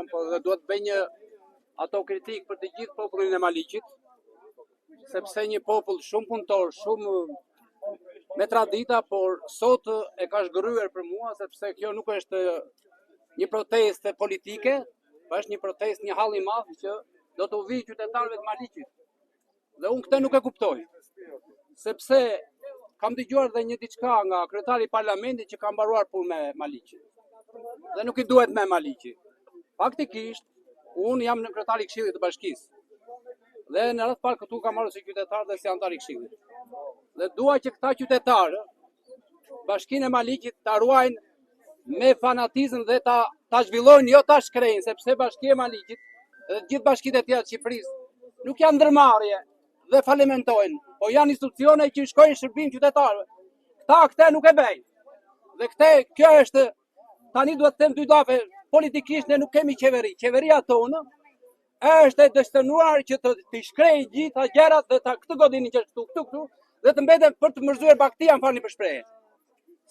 kam, po dhe duhet bëj një autokritik për të gjithë popullin e Maliqit, sepse një popull shumë punëtor, shumë me tradita, por sot e ka zhgërryer për mua, sepse kjo nuk është një protestë politike, është një protestë, një hall i madh që do të uvijë qytetarëve të Maliqit. Dhe unë këtë nuk e kuptoj, sepse kam dëgjuar dhe një diçka nga kryetari i parlamentit që ka mbaruar punë me Maliqin. Dhe nuk i duhet me Maliqi. Faktikisht, unë jam në kryetari i Këshillit të Bashkisë. Dhe në radhë parë këtu kam marrë si qytetar dhe si antar i Këshillit. Dhe dua që këta qytetarë Bashkinë e Maliqit ta ruajnë me fanatizëm dhe ta zhvillojnë, jo ta shkrejnë, sepse Bashkia e Maliqit dhe gjithë bashkitë e tjera të Shqipërisë nuk janë ndërmarrje dhe falimentojnë, po janë institucione që shkojnë shërbim qytetarëve. Këte nuk e bëjnë. Dhe kjo është, tani duhet të them dy dafe, politikisht ne nuk kemi qeveri. Qeveria tonë është e dështënuar që të shkrejë gjitha gjërat dhe këtë godinin që është këtu, dhe të mbeten për të mërzyer baktia në falni për shprehjen.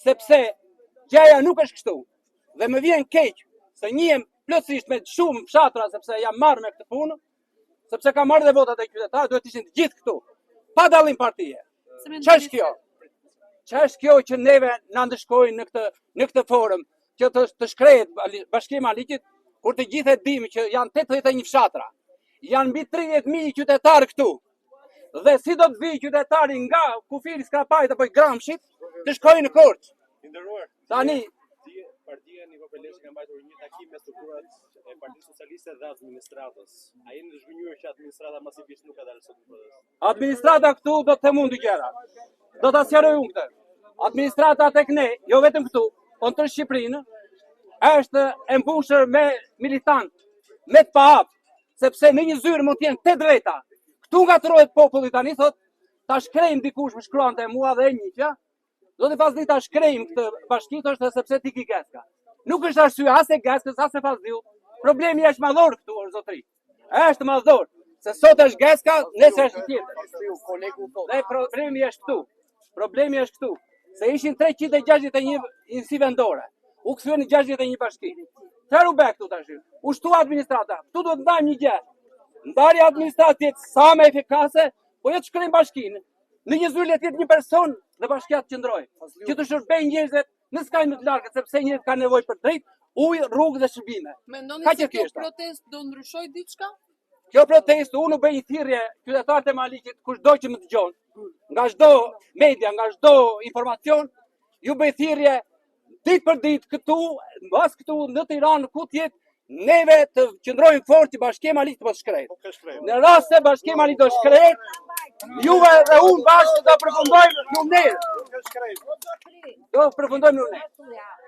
Sepse gjëja nuk është kështu. Dhe më vjen keq se njihem plotësisht me shumë fshatra sepse jam marrë me këtë punë, sepse kam marrë dhe votat e qytetarëve, duhet të ishin të gjithë këtu, pa dallim partie. Ç'është kjo? Ç'është kjo që neve na ndeshkojnë në këtë forum, që të shkrehet Bashkia e Maliqit, kur të gjithë e dimë që janë 81 fshatra, janë mbi 30.000 qytetarë këtu. Dhe si do të vijë qytetari nga kufiri Skrapajt apo i Gramshit të shkojnë në Korçë? Tani Partia Niko Peleshi ka mbajtur një takim me strukturat e Partisë Socialiste dhe administratës. A jeni të zhgënjur që administrata masivisht nuk ka dalë sot në protestë? Administrata këtu do të them unë dy gjëra. Do ta sqaroj unë këtë. Administrata tek ne, jo vetëm këtu, po në tërë Shqipërinë, është e mbushur me militantë, me të pahap, sepse në një zyrë mund të jenë 8 veta. Këtu ngatrohet populli tani, thot, ta shkrejmë dikush më shkruante mua dhe e njëqja, do të pas ta shkrejmë këtë bashkit është sepse ti ki Geska. Nuk është arsye as e Geskës, as e Fazliu. Problemi është madhor këtu, është zotëri. Është madhor, se sot është Geska, nesër është tjetër. Dhe problemi është këtu. Problemi është këtu, se ishin 361 si vendore. U kthyen 61 bashki. Çfarë u bë këtu tash? U shtu administrata. Këtu duhet ndajmë një gjë. Ndarja administrative sa më efikase, po jo të shkrim bashkinë. Në një zyrë letë jetë një person dhe bashkia të qëndrojë, që të shërbejnë njerëzit në skajnë më të largët, sepse njerëzit kanë nevojë për drejt, ujë, rrugë dhe shërbime. Mendoni se kjo protestë do ndryshojë diçka? Kjo protestë, unë bëj një thirrje qytetarët e Maliqit, kushdo që më dëgjon, nga çdo media, nga çdo informacion, ju bëj thirrje ditë për ditë këtu, mbas këtu në Tiranë, ku të jetë, neve të qëndrojmë fort që Bashkia e Maliqit të shkrehet. Në rast se Bashkia e Maliqit do shkrehet, juve dhe unë bashkë do përfundojmë në mënyrë. Do përfundojmë në mënyrë.